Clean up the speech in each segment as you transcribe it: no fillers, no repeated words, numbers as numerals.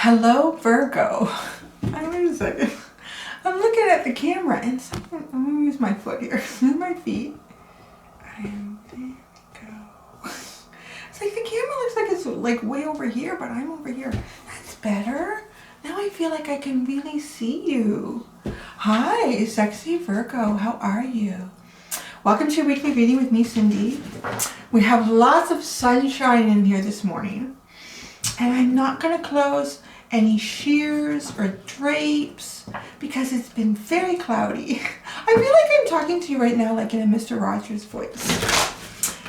Hello, Virgo. Wait a second. I'm looking at the camera and something. I'm gonna use my foot here. Use my feet. And there we go. It's like the camera looks like it's like way over here, but I'm over here. That's better. Now I feel like I can really see you. Hi, sexy Virgo. How are you? Welcome to your weekly reading with me, Cindy. We have lots of sunshine in here this morning. And I'm not going to close any shears or drapes because it's been very cloudy. I feel like I'm talking to you right now like in a Mr. Rogers voice.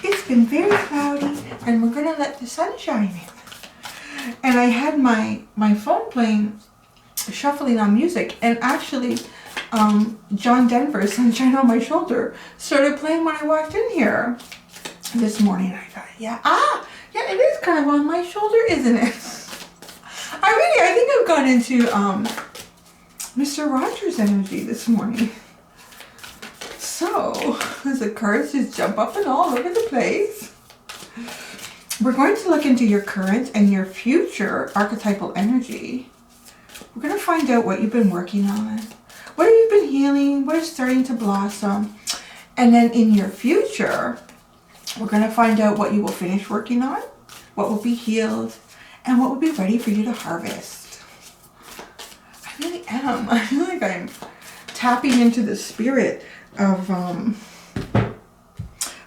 It's been very cloudy and we're going to let the sun shine in. And I had my phone playing, shuffling on music, and actually John Denver's Sunshine on My Shoulder started playing when I walked in here this morning. I thought, yeah, it is kind of on my shoulder, isn't it? I think I've gone into Mr. Rogers energy this morning. So, the cards just jump up and all over the place. We're going to look into your current and your future archetypal energy. We're going to find out what you've been working on, what have you been healing, what is starting to blossom, and then in your future, we're going to find out what you will finish working on, what will be healed, and what will be ready for you to harvest. I really am. I feel like I'm tapping into the spirit of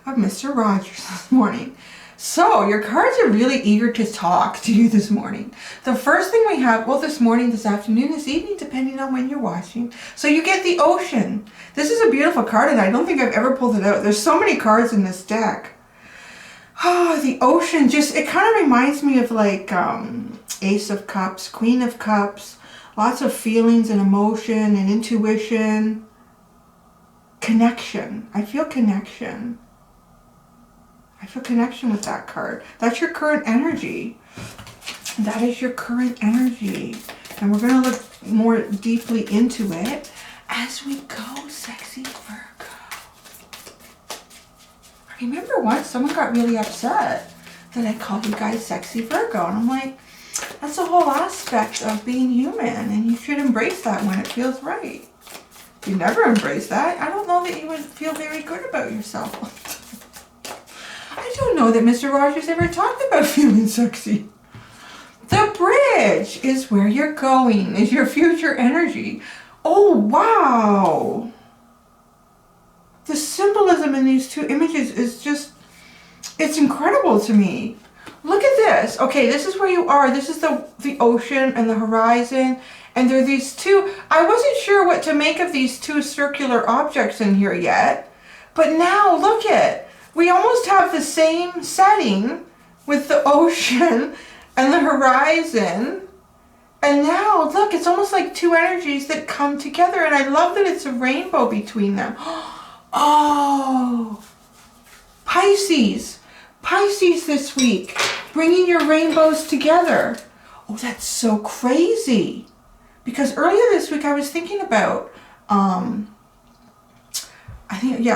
Mr. Rogers this morning. So your cards are really eager to talk to you this morning. The first thing we have, well, this morning, this afternoon, this evening, depending on when you're watching. So you get the ocean. This is a beautiful card, and I don't think I've ever pulled it out. There's so many cards in this deck. Oh, the ocean, it kind of reminds me of like Ace of Cups, Queen of Cups, lots of feelings and emotion and intuition. Connection. I feel connection. I feel connection with that card. That's your current energy. That is your current energy. And we're going to look more deeply into it as we go, sexy Virgo. I remember once someone got really upset that I called you guys sexy Virgo. And I'm like, that's a whole aspect of being human. And you should embrace that when it feels right. If you never embrace that, I don't know that you would feel very good about yourself. I don't know that Mr. Rogers ever talked about feeling sexy. The bridge is where you're going, is your future energy. Oh, wow. The symbolism in these two images is just, it's incredible to me. Look at this. Okay, this is where you are. This is the ocean and the horizon. And there are these two, I wasn't sure what to make of these two circular objects in here yet. But now look at, we almost have the same setting with the ocean and the horizon. And now, look, it's almost like two energies that come together. And I love that it's a rainbow between them. Oh, Pisces. Pisces this week. Bringing your rainbows together. Oh, that's so crazy. Because earlier this week I was thinking about,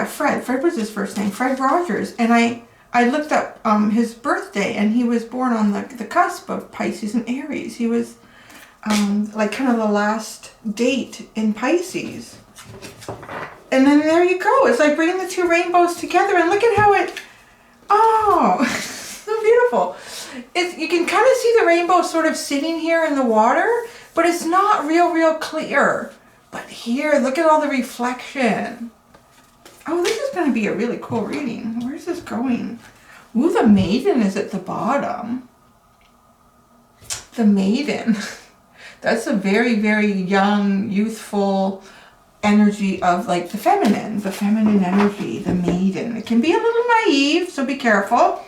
Fred. Fred was his first name, Fred Rogers. And I looked up his birthday, and he was born on the cusp of Pisces and Aries. He was like kind of the last date in Pisces. And then there you go. It's like bringing the two rainbows together, and look at how it, oh, so beautiful. You can kind of see the rainbow sort of sitting here in the water, but it's not real clear. But here, look at all the reflection. Oh, this is going to be a really cool reading. Where's this going? Ooh, the maiden is at the bottom. The maiden. That's a very young, youthful energy of like the feminine energy, the maiden. It can be a little naive, so be careful.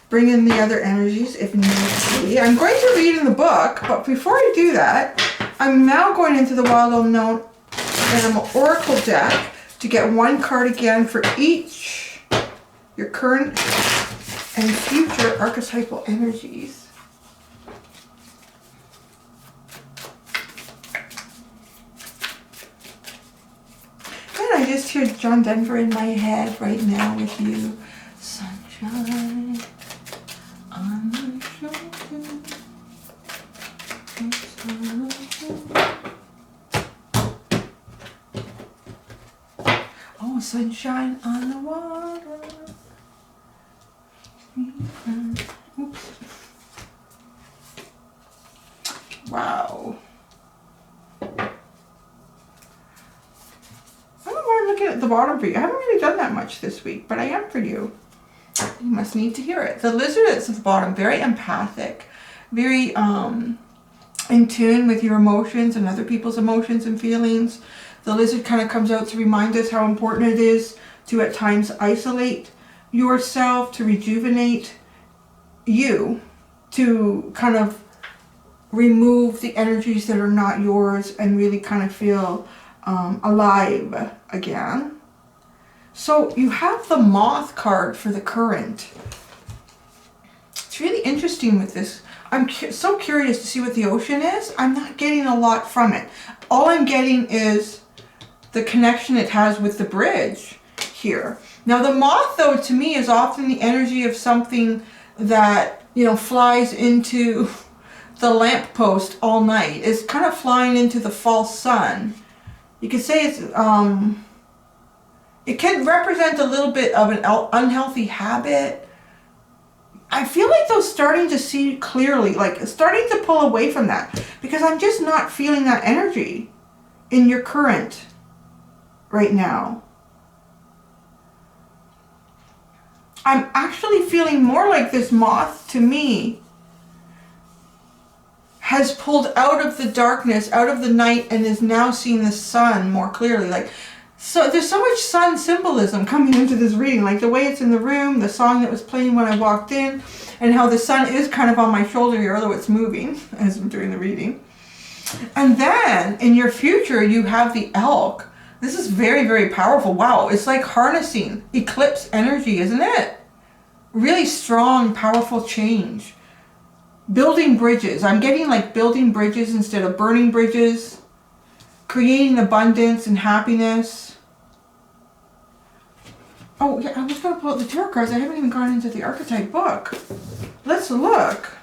Bring in the other energies if need be. I'm going to read in the book, but before I do that, I'm now going into the Wild Unknown Animal Oracle deck to get one card again for each your current and future archetypal energies. And I just hear John Denver in my head right now with you. Sunshine on sunshine on the water. Oops. Wow. I don't know why I'm looking at the bottom for you. I haven't really done that much this week, but I am for you. You must need to hear it. The lizard that's at the bottom, very empathic, very in tune with your emotions and other people's emotions and feelings. The lizard kind of comes out to remind us how important it is to at times isolate yourself, to rejuvenate you, to kind of remove the energies that are not yours and really kind of feel alive again. So you have the Moth card for the current. It's really interesting with this. I'm so curious to see what the ocean is. I'm not getting a lot from it. All I'm getting is the connection it has with the bridge here. Now the moth, though, to me is often the energy of something that, you know, flies into the lamppost all night. It's kind of flying into the false sun. You could say it's, it can represent a little bit of an unhealthy habit. I feel like though starting to see clearly, like starting to pull away from that, because I'm just not feeling that energy in your current right now. I'm actually feeling more like this moth to me has pulled out of the darkness, out of the night, and is now seeing the sun more clearly. Like, so there's so much sun symbolism coming into this reading, like the way it's in the room, the song that was playing when I walked in, and how the sun is kind of on my shoulder here, although it's moving as I'm doing the reading. And then in your future, you have the elk. This is very, very powerful. Wow, it's like harnessing eclipse energy, isn't it? Really strong, powerful change. Building bridges. I'm getting like building bridges instead of burning bridges. Creating abundance and happiness. Oh, yeah, I was going to pull out the tarot cards. I haven't even gone into the archetype book. Let's look.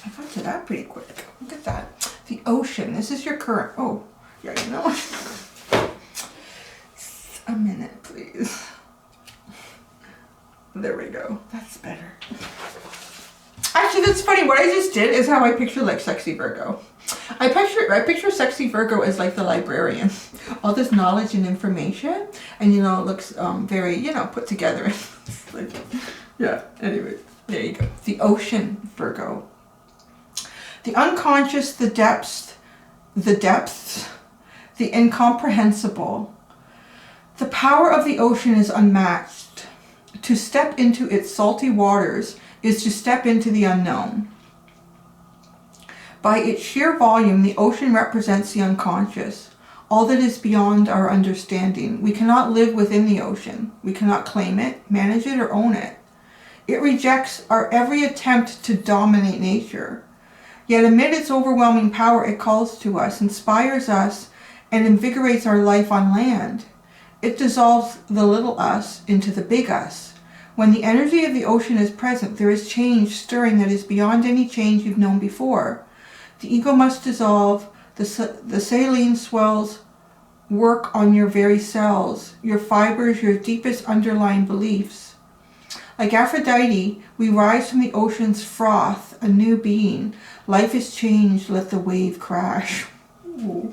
I got to that pretty quick. Look at that. The ocean. This is your current... Oh, yeah, you know. A minute, please. There we go. That's better. Actually, that's funny. What I just did is how I picture like sexy Virgo. I picture sexy Virgo as like the librarian. All this knowledge and information, and you know, it looks very, you know, put together. Like, yeah. Anyway, there you go. The ocean, Virgo. The unconscious, the depths, the incomprehensible. The power of the ocean is unmatched. To step into its salty waters is to step into the unknown. By its sheer volume, the ocean represents the unconscious, all that is beyond our understanding. We cannot live within the ocean. We cannot claim it, manage it, or own it. It rejects our every attempt to dominate nature. Yet amid its overwhelming power, it calls to us, inspires us, and invigorates our life on land. It dissolves the little us into the big us. When the energy of the ocean is present, there is change stirring that is beyond any change you've known before. The ego must dissolve, the saline swells work on your very cells, your fibers, your deepest underlying beliefs. Like Aphrodite, we rise from the ocean's froth, a new being. Life is changed, let the wave crash. Ooh.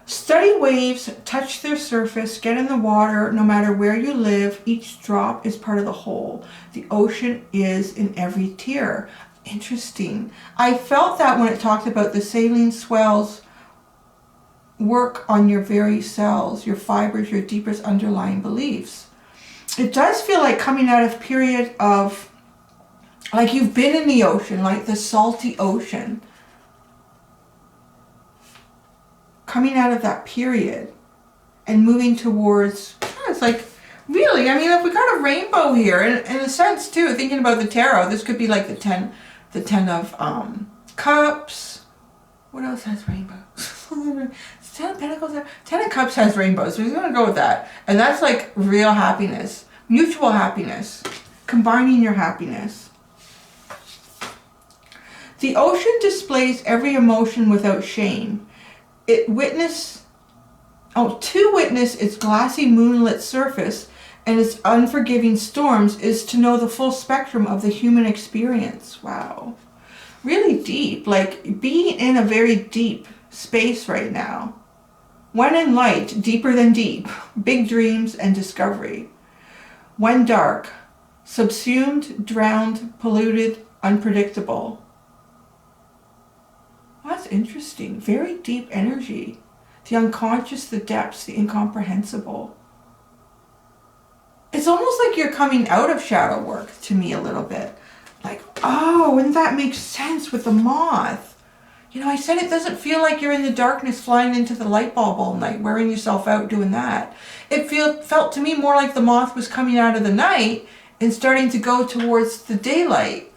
Study waves, touch their surface, get in the water. No matter where you live, each drop is part of the whole. The ocean is in every tear. Interesting. I felt that when it talked about the saline swells work on your very cells, your fibers, your deepest underlying beliefs. It does feel like coming out of a period of, like you've been in the ocean, like the salty ocean. Coming out of that period and moving towards, it's like, really, I mean, if we got a rainbow here, in a sense too, thinking about the tarot, this could be like the 10 of cups. What else has rainbows? 10 of pentacles, 10 of cups has rainbows, so we're going to go with that. And that's like real happiness, mutual happiness, combining your happiness. The ocean displays every emotion without shame. To witness its glassy moonlit surface and its unforgiving storms is to know the full spectrum of the human experience. Wow. Really deep, like being in a very deep space right now. When in light, deeper than deep, big dreams and discovery. When dark, subsumed, drowned, polluted, unpredictable. That's interesting. Very deep energy. The unconscious, the depths, the incomprehensible. It's almost like you're coming out of shadow work to me a little bit. Like, oh, wouldn't that make sense with the moth? You know, I said it doesn't feel like you're in the darkness flying into the light bulb all night, wearing yourself out doing that. It felt to me more like the moth was coming out of the night and starting to go towards the daylight.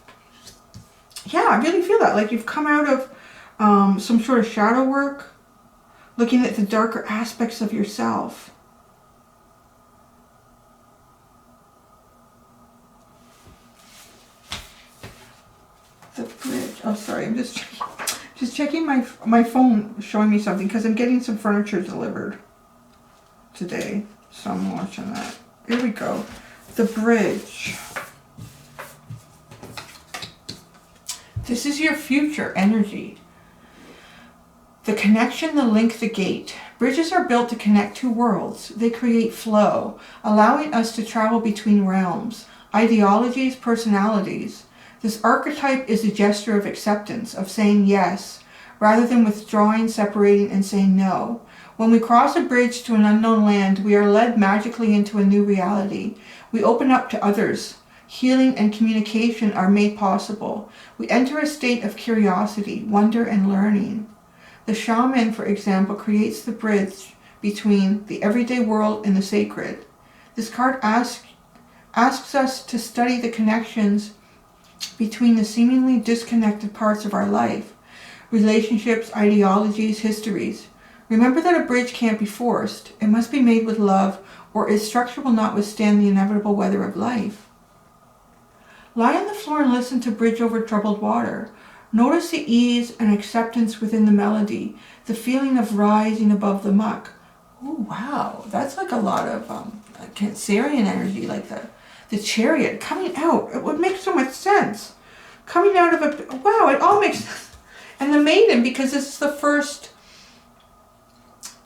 Yeah, I really feel that. Like you've come out of some sort of shadow work, looking at the darker aspects of yourself. The bridge. Oh, sorry, I'm just checking my phone, showing me something, because I'm getting some furniture delivered today. So I'm watching that. Here we go. The bridge. This is your future energy. The connection, the link, the gate. Bridges are built to connect two worlds. They create flow, allowing us to travel between realms, ideologies, personalities. This archetype is a gesture of acceptance, of saying yes, rather than withdrawing, separating, and saying no. When we cross a bridge to an unknown land, we are led magically into a new reality. We open up to others. Healing and communication are made possible. We enter a state of curiosity, wonder, and learning. The shaman, for example, creates the bridge between the everyday world and the sacred. This card asks us to study the connections between the seemingly disconnected parts of our life, relationships, ideologies, histories. Remember that a bridge can't be forced. It must be made with love, or its structure will not withstand the inevitable weather of life. Lie on the floor and listen to Bridge Over Troubled Water. Notice the ease and acceptance within the melody, the feeling of rising above the muck. Oh, wow. That's like a lot of Cancerian energy, like the chariot coming out. It would make so much sense. Coming out of a... Wow, it all makes sense. And the maiden, because this is the first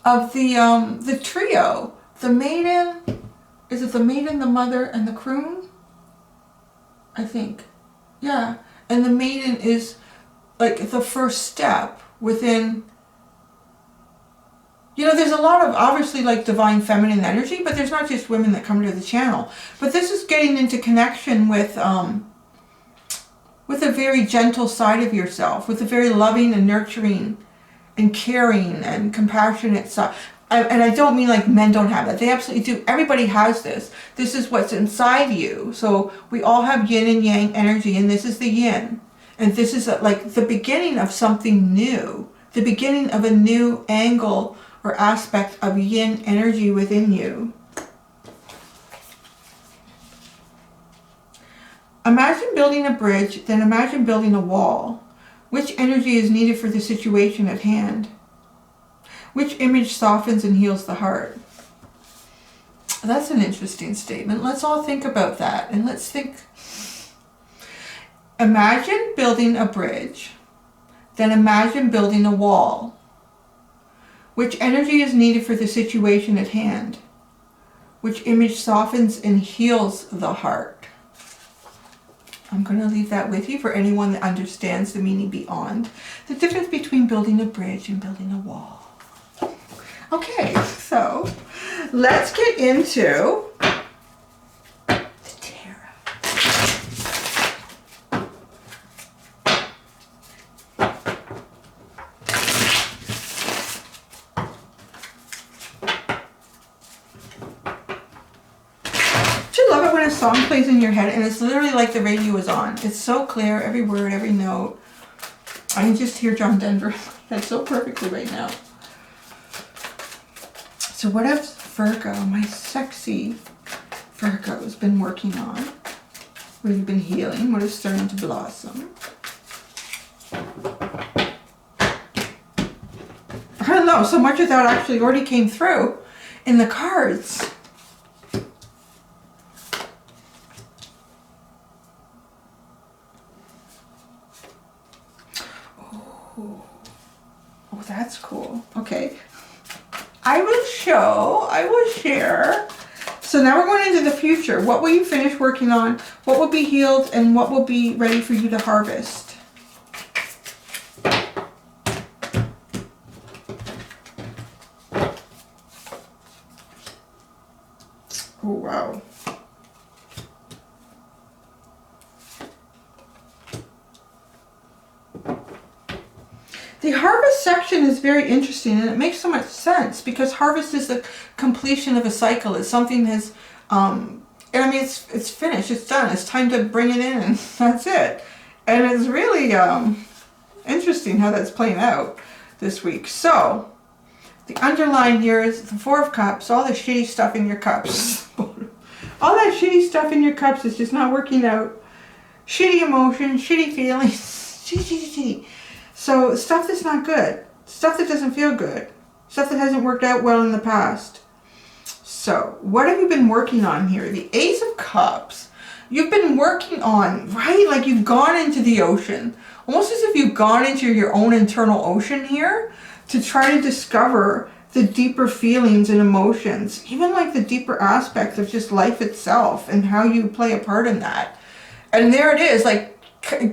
of the trio. The maiden... Is it the maiden, the mother, and the croon? I think. Yeah. And the maiden is like the first step within... You know, there's a lot of, obviously, like divine feminine energy, but there's not just women that come to the channel. But this is getting into connection with a very gentle side of yourself, with a very loving and nurturing and caring and compassionate side. And I don't mean like men don't have that. They absolutely do. Everybody has this. This is what's inside you. So we all have yin and yang energy, and this is the yin. And this is like the beginning of something new, the beginning of a new angle or aspect of yin energy within you. Imagine building a bridge, then imagine building a wall. Which energy is needed for the situation at hand? Which image softens and heals the heart? That's an interesting statement. Let's all think about that. And let's think. Imagine building a bridge, then imagine building a wall. Which energy is needed for the situation at hand? Which image softens and heals the heart? I'm going to leave that with you for anyone that understands the meaning beyond. The difference between building a bridge and building a wall. Okay, so let's get into the tarot. Do you love it when a song plays in your head and it's literally like the radio is on? It's so clear, every word, every note. I can just hear John Denver in my head so perfectly right now. So what has Virgo, my sexy Virgo, has been working on? What have you been healing? What is starting to blossom? I don't know, so much of that actually already came through in the cards. Oh, that's cool. Okay. I will share. So now we're going into the future. What will you finish working on? What will be healed and what will be ready for you to harvest? Oh, wow. The harvest section is very interesting, and it makes so much sense because harvest is the completion of a cycle. It's something has, and I mean, it's finished, it's done. It's time to bring it in, and that's it. And it's really interesting how that's playing out this week. So, the underline here is the Four of Cups, all the shitty stuff in your cups. All that shitty stuff in your cups is just not working out. Shitty emotions, shitty feelings, shitty. So stuff that's not good, stuff that doesn't feel good, stuff that hasn't worked out well in the past. So what have you been working on here? The Ace of Cups. You've been working on, right? Like you've gone into the ocean, almost as if you've gone into your own internal ocean here to try to discover the deeper feelings and emotions, even like the deeper aspects of just life itself and how you play a part in that. And there it is, like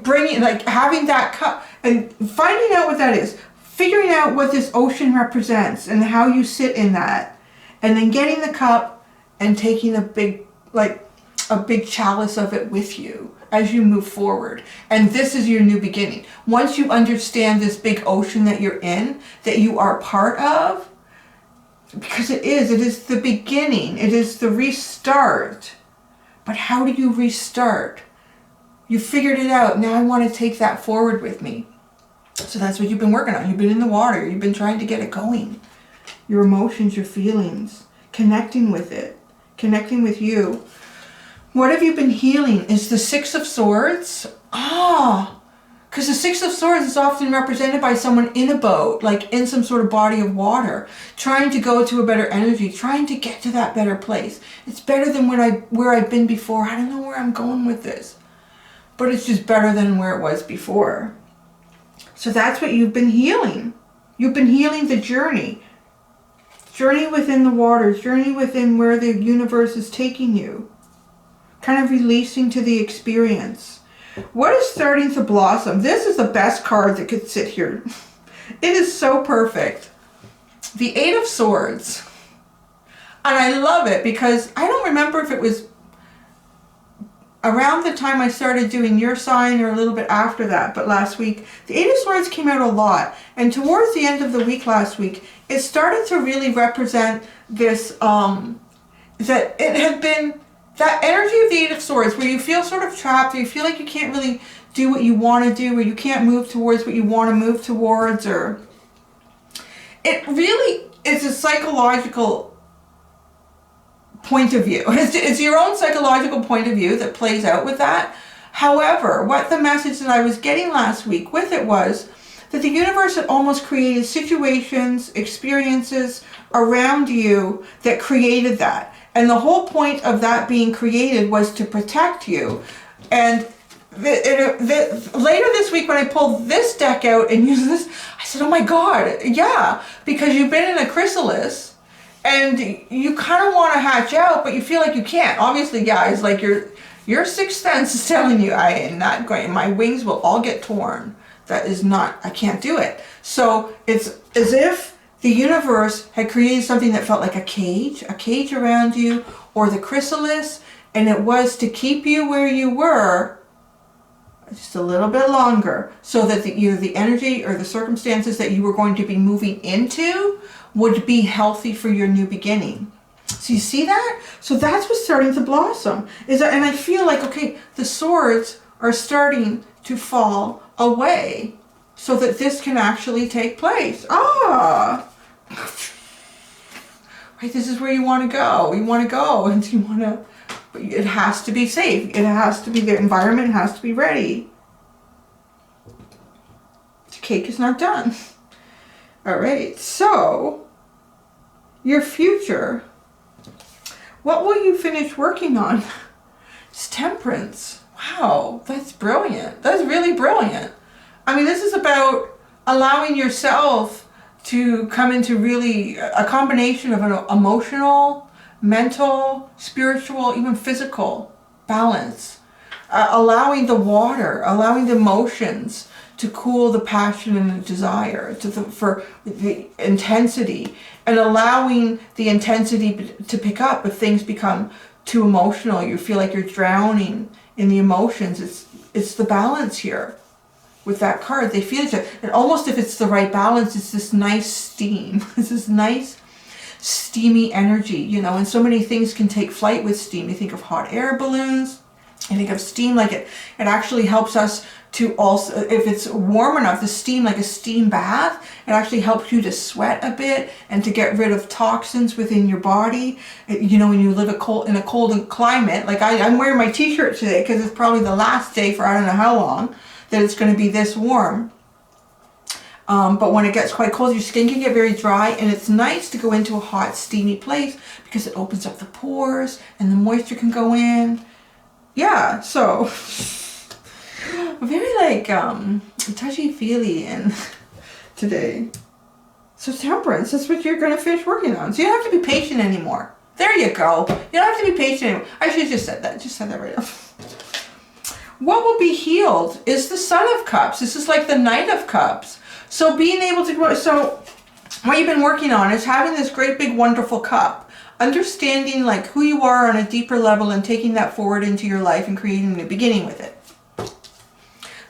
bringing, like having that cup and finding out what that is, figuring out what this ocean represents and how you sit in that, and then getting the cup and taking a big chalice of it with you as you move forward. And this is your new beginning. Once you understand this big ocean that you're in, that you are part of, because it is the beginning, it is the restart. But how do you restart? You figured it out. Now I want to take that forward with me. So that's what you've been working on. You've been in the water. You've been trying to get it going. Your emotions, your feelings, connecting with it, connecting with you. What have you been healing? Is the Six of Swords? Because the Six of Swords is often represented by someone in a boat, like in some sort of body of water, trying to go to a better energy, trying to get to that better place. It's better than where I've been before. I don't know where I'm going with this, but it's just better than where it was before. So that's what you've been healing. You've been healing the journey. Journey within the waters, journey within where the universe is taking you. Kind of releasing to the experience. What is starting to blossom? This is the best card that could sit here. It is so perfect. The Eight of Swords. And I love it because I don't remember if it was around the time I started doing your sign or a little bit after that, but last week, the Eight of Swords came out a lot. And towards the end of the week last week, it started to really represent this, that it had been that energy of the Eight of Swords where you feel sort of trapped, or you feel like you can't really do what you want to do, or you can't move towards what you want to move towards, or it really is a psychological point of view. It's your own psychological point of view that plays out with that. However, what the message that I was getting last week with it was that the universe had almost created situations, experiences around you that created that. And the whole point of that being created was to protect you. And later this week when I pulled this deck out and used this, I said, oh my God, yeah, because you've been in a chrysalis and you kind of want to hatch out, but you feel like you can't. Obviously, yeah, it's like your sixth sense is telling you, I am not going, my wings will all get torn. That is not, I can't do it. So it's as if the universe had created something that felt like a cage around you, or the chrysalis, and it was to keep you where you were just a little bit longer, so that either the energy or the circumstances that you were going to be moving into would be healthy for your new beginning. So you see that? So that's what's starting to blossom. And I feel like, okay, the swords are starting to fall away so that this can actually take place. Right, this is where you want to go. You want to go, and you want to, but it has to be safe. It has to be, the environment has to be ready. cake is not done. All right, so your future, what will you finish working on? It's Temperance. Wow, that's brilliant. That's really brilliant. I mean, this is about allowing yourself to come into really a combination of an emotional, mental, spiritual, even physical balance. Allowing the water, allowing the emotions to cool the passion and the desire, for the intensity, and allowing the intensity to pick up if things become too emotional. You feel like you're drowning in the emotions. It's the balance here. With that card, they feel it, and almost if it's the right balance, it's this nice steam. It's this nice steamy energy, you know, and so many things can take flight with steam. You think of hot air balloons, you think of steam, like it actually helps us to also, if it's warm enough, the steam, like a steam bath, it actually helps you to sweat a bit and to get rid of toxins within your body. You know, when you live in a cold climate, like I'm wearing my t-shirt today because it's probably the last day for I don't know how long that it's going to be this warm. But when it gets quite cold, your skin can get very dry, and it's nice to go into a hot, steamy place because it opens up the pores and the moisture can go in. Yeah, so very like touchy-feely in today. So Temperance, that's what you're going to finish working on. So you don't have to be patient anymore. There you go. You don't have to be patient anymore. I should have just said that. Just said that right off. What will be healed is the Sun of Cups. This is like the Knight of Cups. So being able to, so what you've been working on is having this great big wonderful cup. Understanding like who you are on a deeper level and taking that forward into your life and creating a new beginning with it.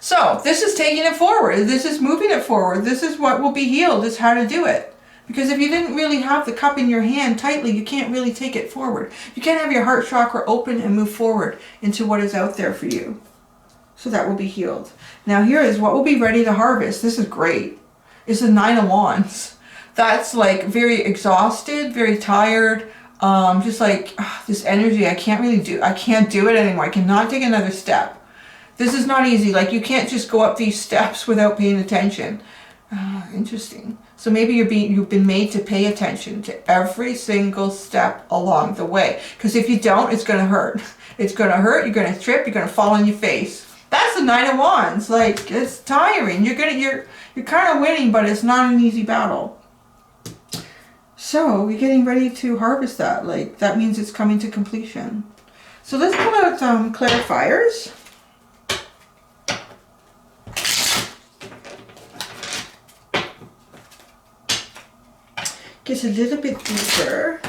So this is taking it forward. This is moving it forward. This is what will be healed, is how to do it. Because if you didn't really have the cup in your hand tightly, you can't really take it forward. You can't have your heart chakra open and move forward into what is out there for you. So that will be healed. Now here is what will be ready to harvest. This is great. It's the Nine of Wands. That's like very exhausted, very tired. Just like this energy, I can't do it anymore. I cannot take another step. This is not easy. Like you can't just go up these steps without paying attention. Interesting. So maybe you've been made to pay attention to every single step along the way. Because if you don't, it's going to hurt. It's going to hurt. You're going to trip. You're going to fall on your face. That's the Nine of Wands. Like, it's tiring. You're kind of winning, but it's not an easy battle. So you're getting ready to harvest that. Like, that means it's coming to completion. So let's pull out clarifiers. Gets a little bit deeper.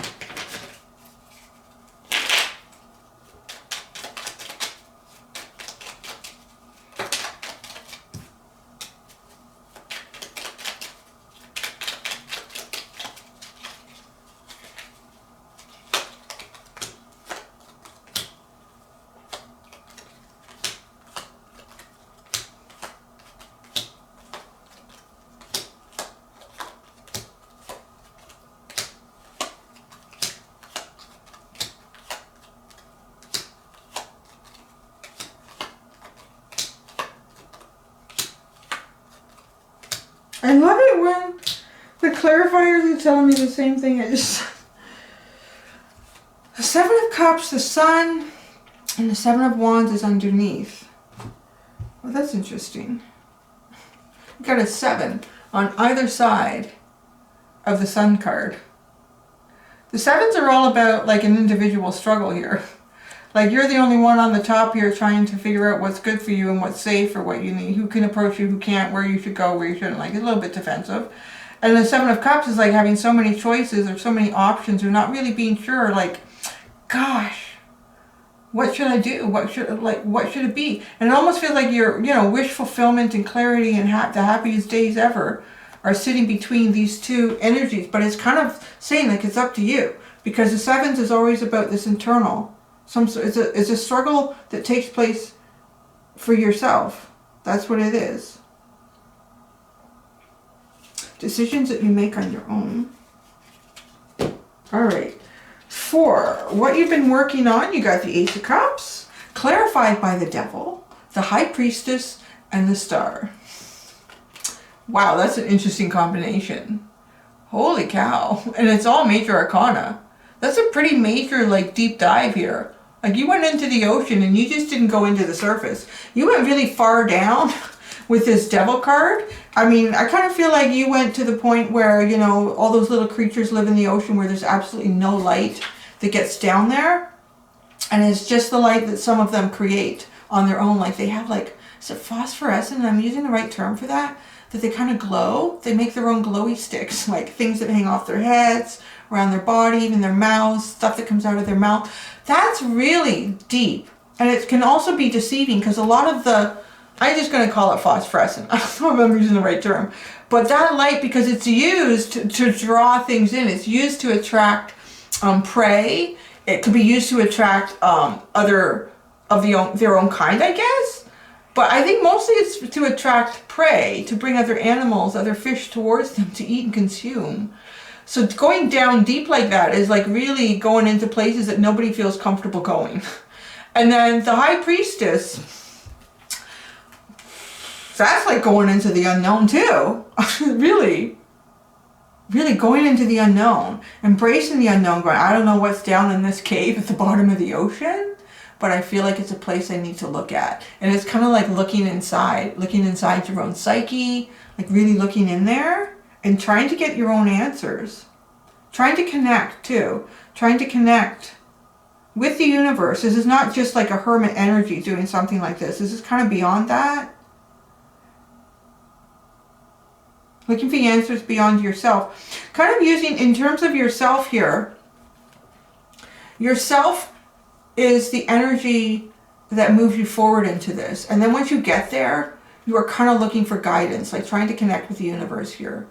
I love it when the clarifiers are telling me the same thing. The Seven of Cups, the Sun, and the Seven of Wands is underneath. Well, that's interesting. We've got a 7 on either side of the Sun card. The sevens are all about like an individual struggle here. Like you're the only one on the top here trying to figure out what's good for you and what's safe or what you need, who can approach you, who can't, where you should go, where you shouldn't. Like it's a little bit defensive. And the Seven of Cups is like having so many choices or so many options or not really being sure, like, gosh, what should I do? What should it be? And it almost feels like your, wish fulfillment and clarity and the happiest days ever are sitting between these two energies. But it's kind of saying like it's up to you, because the sevens is always about this internal. It's a struggle that takes place for yourself. That's what it is. Decisions that you make on your own. All right. For what you've been working on, you got the Ace of Cups, clarified by the Devil, the High Priestess, and the Star. Wow, that's an interesting combination. Holy cow. And it's all major arcana. That's a pretty major, like, deep dive here. Like, you went into the ocean and you just didn't go into the surface. You went really far down with this devil card. I mean, I kind of feel like you went to the point where, you know, all those little creatures live in the ocean where there's absolutely no light that gets down there. And it's just the light that some of them create on their own. Like, they have, like, is it phosphorescent? I'm using the right term for that? That they kind of glow. They make their own glowy sticks, like things that hang off their heads, around their body, even their mouths, stuff that comes out of their mouth. That's really deep. And it can also be deceiving because a lot of the, I'm just going to call it phosphorescent. I don't know if I'm using the right term. But that light, because it's used to draw things in, it's used to attract prey. It could be used to attract other of their own kind, I guess. But I think mostly it's to attract prey, to bring other animals, other fish towards them to eat and consume. So going down deep like that is like really going into places that nobody feels comfortable going. And then the High Priestess, that's like going into the unknown too. Really going into the unknown, embracing the unknown, going, I don't know what's down in this cave at the bottom of the ocean, but I feel like it's a place I need to look at. And it's kind of like looking inside your own psyche, like really looking in there and trying to get your own answers. Trying to connect too. Trying to connect with the universe. This is not just like a hermit energy doing something like this. This is kind of beyond that. Looking for the answers beyond yourself. Kind of using, in terms of yourself here, yourself is the energy that moves you forward into this. And then once you get there, you are kind of looking for guidance, like trying to connect with the universe here.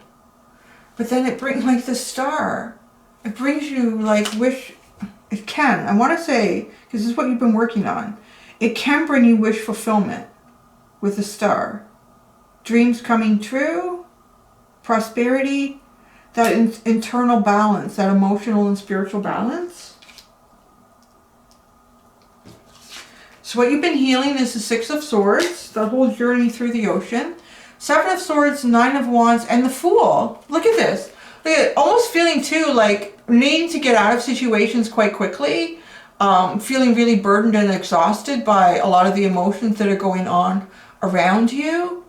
But then it brings, like the star, it brings you like it can, I want to say, because this is what you've been working on, it can bring you wish fulfillment with the star. Dreams coming true, prosperity, that internal balance, that emotional and spiritual balance. So what you've been healing is the Six of Swords, the whole journey through the ocean. Seven of Swords, Nine of Wands, and the Fool. Look at this. Look at it. Almost feeling too like needing to get out of situations quite quickly. Feeling really burdened and exhausted by a lot of the emotions that are going on around you.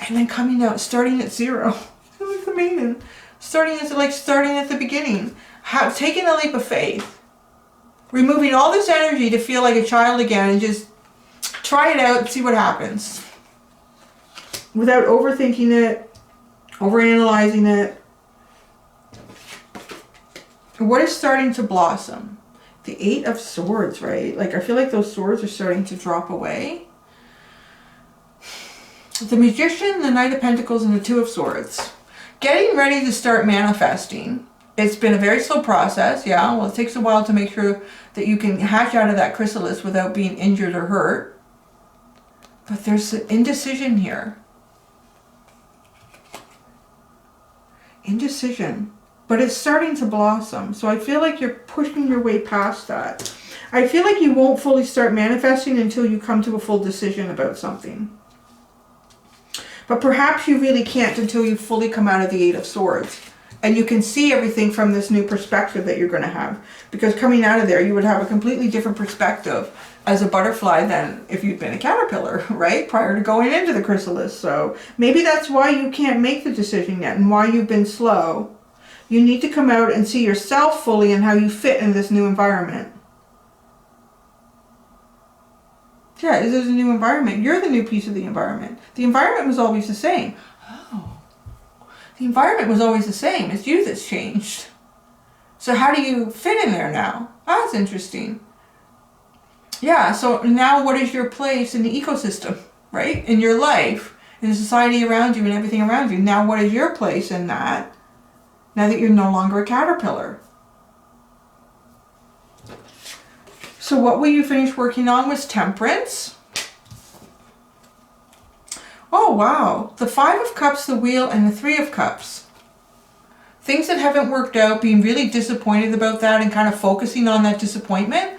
And then coming out, starting at zero. It's amazing. Starting at the beginning. Taking a leap of faith. Removing all this energy to feel like a child again and just try it out and see what happens. Without overthinking it, overanalyzing it. What is starting to blossom? The Eight of Swords, right? Like I feel like those swords are starting to drop away. The Magician, the Knight of Pentacles, and the Two of Swords. Getting ready to start manifesting. It's been a very slow process, yeah. Well, it takes a while to make sure that you can hatch out of that chrysalis without being injured or hurt. But there's an indecision here. Indecision. But it's starting to blossom. So I feel like you're pushing your way past that. I feel like you won't fully start manifesting until you come to a full decision about something. But perhaps you really can't until you fully come out of the Eight of Swords. And you can see everything from this new perspective that you're going to have. Because coming out of there, you would have a completely different perspective as a butterfly than if you'd been a caterpillar, right? Prior to going into the chrysalis. So maybe that's why you can't make the decision yet and why you've been slow. You need to come out and see yourself fully and how you fit in this new environment. Yeah, this is a new environment. You're the new piece of the environment. The environment was always the same. Oh. The environment was always the same. It's you that's changed. So how do you fit in there now? Oh, that's interesting. Yeah, so now what is your place in the ecosystem, right? In your life, in the society around you and everything around you. Now what is your place in that? Now that you're no longer a caterpillar. So what will you finish working on was Temperance. Oh, wow. The Five of Cups, the Wheel, and the Three of Cups. Things that haven't worked out, being really disappointed about that and kind of focusing on that disappointment.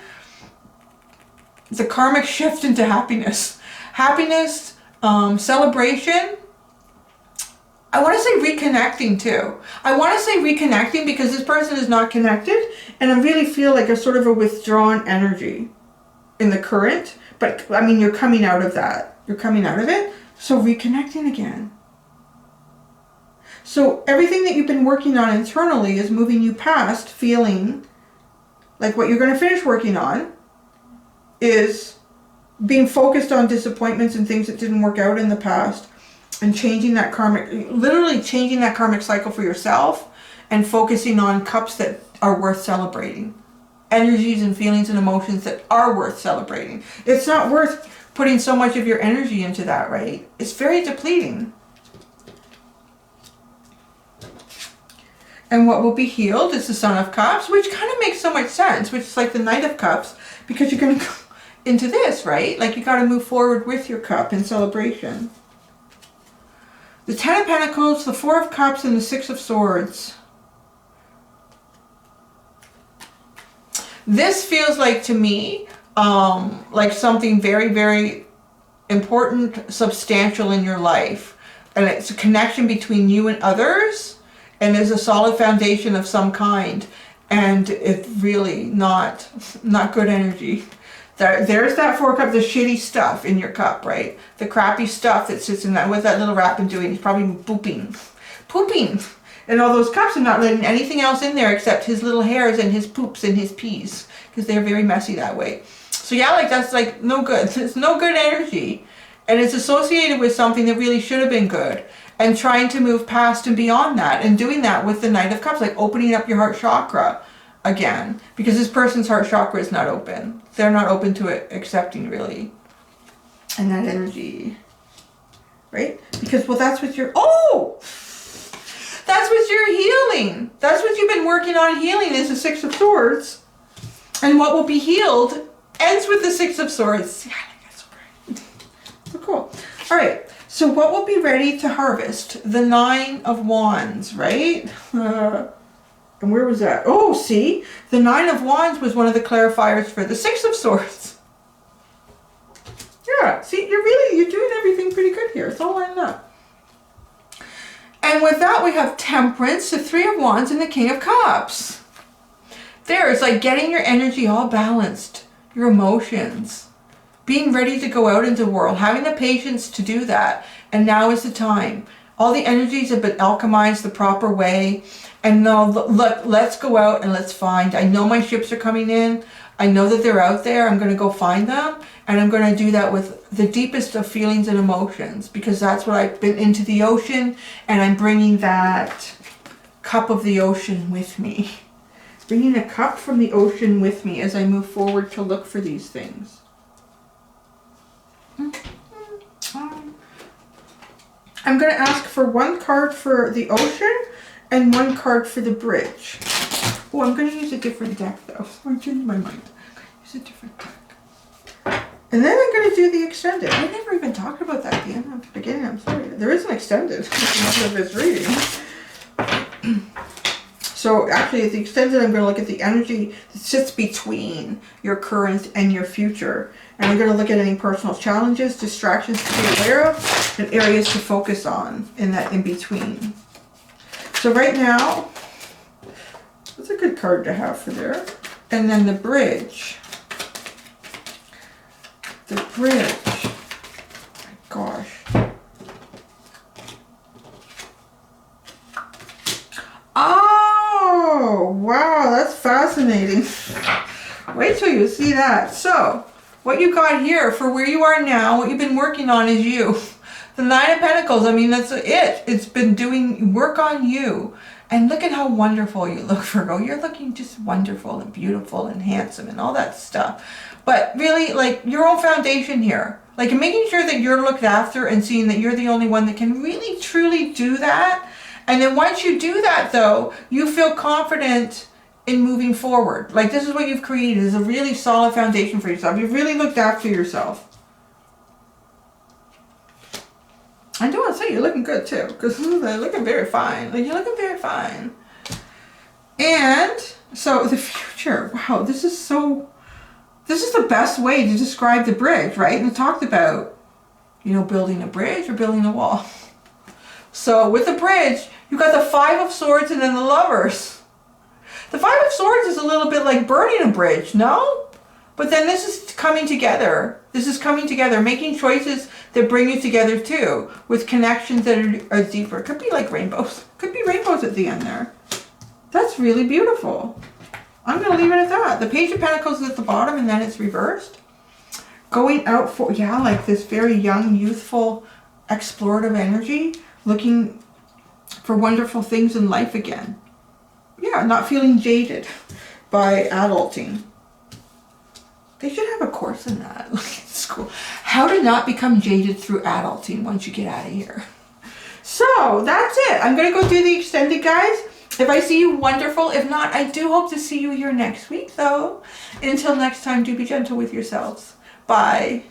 The karmic shift into happiness. Happiness, celebration, I want to say reconnecting too. I want to say reconnecting because this person is not connected, and I really feel like a sort of a withdrawn energy in the current. But I mean, you're coming out of that. You're coming out of it. So reconnecting again. So everything that you've been working on internally is moving you past feeling like what you're going to finish working on is being focused on disappointments and things that didn't work out in the past, and changing that karmic, literally changing that karmic cycle for yourself and focusing on cups that are worth celebrating. Energies and feelings and emotions that are worth celebrating. It's not worth putting so much of your energy into that, right? It's very depleting. And what will be healed is the Son of Cups, which kind of makes so much sense, which is like the Knight of Cups, because you're going to go into this, right? Like you got to move forward with your cup in celebration. The Ten of Pentacles, the Four of Cups, and the Six of Swords. This feels like, to me, like something very, very important, substantial in your life. And it's a connection between you and others. And there's a solid foundation of some kind. And it's really not good energy. There's that Four of Cups, the shitty stuff in your cup, right? The crappy stuff that sits in that, what's that little rat been doing? He's probably pooping in all those cups and not letting anything else in there except his little hairs and his poops and his pees, because they're very messy that way. So yeah, like that's like no good. It's no good energy, and it's associated with something that really should have been good, and trying to move past and beyond that, and doing that with the Knight of Cups, like opening up your heart chakra again, because this person's heart chakra is not open. They're not open to it, accepting really. And that energy, right? Because, well, that's what you're, that's what you're healing. That's what you've been working on healing, is the Six of Swords. And what will be healed ends with the Six of Swords. Yeah, I think that's so great. So cool. All right. So what will be ready to harvest? The Nine of Wands, right? And where was that? Oh, see? The Nine of Wands was one of the clarifiers for the Six of Swords. Yeah, see, you're doing everything pretty good here. It's all lined up. And with that, we have Temperance, the Three of Wands, and the King of Cups. There, it's like getting your energy all balanced, your emotions, being ready to go out into the world, having the patience to do that. And now is the time. All the energies have been alchemized the proper way. And now, look, let's go out and let's find. I know my ships are coming in. I know that they're out there. I'm going to go find them. And I'm going to do that with the deepest of feelings and emotions, because that's what I've been into the ocean. And I'm bringing that cup of the ocean with me. Bringing a cup from the ocean with me as I move forward to look for these things. I'm going to ask for one card for the ocean and one card for the bridge. Oh, I'm going to use a different deck though. I changed my mind. I'm going to use a different deck. And then I'm going to do the extended. I never even talked about that at the end of the beginning. I'm sorry. There is an extended of this reading. So actually at the extended, I'm going to look at the energy that sits between your current and your future. And I'm going to look at any personal challenges, distractions to be aware of, and areas to focus on in that in-between. So right now, that's a good card to have for there. And then the bridge. The bridge. Oh my gosh. Oh, wow, that's fascinating. Wait till you see that. So, what you got here for where you are now, what you've been working on is you. The Nine of Pentacles, I mean, that's it. It's been doing work on you. And look at how wonderful you look, Virgo. You're looking just wonderful and beautiful and handsome and all that stuff. But really, like, your own foundation here. Like, making sure that you're looked after and seeing that you're the only one that can really, truly do that. And then once you do that, though, you feel confident in moving forward. Like, this is what you've created, is a really solid foundation for yourself. You've really looked after yourself. I do want to say you're looking good too, because they're looking very fine. Like, you're looking very fine. And so the future, wow, this is the best way to describe the bridge, right? And it talked about, you know, building a bridge or building a wall. So with the bridge, you've got the Five of Swords and then the Lovers. The Five of Swords is a little bit like burning a bridge, no? But then this is coming together. This is coming together, making choices that bring you together too, with connections that are deeper. Could be like rainbows. Could be rainbows at the end there. That's really beautiful. I'm going to leave it at that. The Page of Pentacles is at the bottom and then it's reversed. Going out for, yeah, like this very young, youthful, explorative energy, looking for wonderful things in life again. Yeah, not feeling jaded by adulting. They should have a course in that, like in school. How to not become jaded through adulting once you get out of here. So that's it. I'm going to go do the extended, guys. If I see you, wonderful. If not, I do hope to see you here next week, though. Until next time, do be gentle with yourselves. Bye.